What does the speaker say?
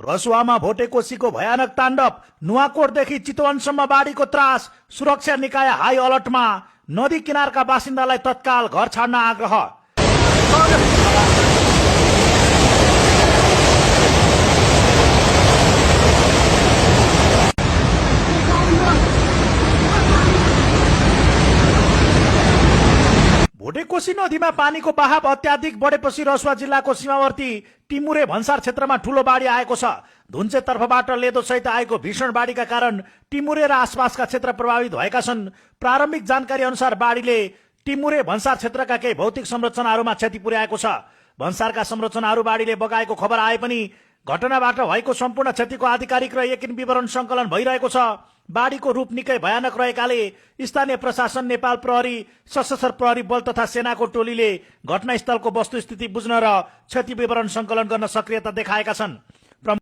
घसुवामा भोटेकोसीको भयानक ताण्डव, नुवाकोटदेखि चितवनसम्म बाढीको त्रास, सुरक्षा निकाय हाई अलर्टमा, नदी किनारका बासिन्दालाई तत्काल घर छाड्न आग्रह। भोटेकोसी नदीमा पानीको बहाव अत्याधिक बढेपछि रसुवा जिल्लाको सीमावर्ती टिमुरे भन्सार क्षेत्रमा ठूलो बाढी आएको छ। धुन्चे तर्फबाट लेदो सहित आएको भीषण बाढीका कारण टिमुरे र आसपासका क्षेत्र प्रभावित भएका छन्। प्रारम्भिक जानकारी अनुसार बाढीले टिमुरे भन्सार क्षेत्रका केही भौतिक संरचनाहरूमा क्षति पुर्याएको छ। भन्सारका संरचनाहरू बाढीले बगाएको खबर आए पनि घटनाबाट भएको सम्पूर्ण क्षतिको आधिकारिक र यकिन विवरण संकलन भइरहेको छ। बाढीको रूप निकै भयानक रहेकाले स्थानीय प्रशासन, नेपाल प्रहरी, सशस्त्र प्रहरी बल तथा सेनाको टोलीले घटनास्थलको वस्तुस्थिति बुझ्न र क्षति विवरण संकलन गर्न सक्रियता देखाएका छन्।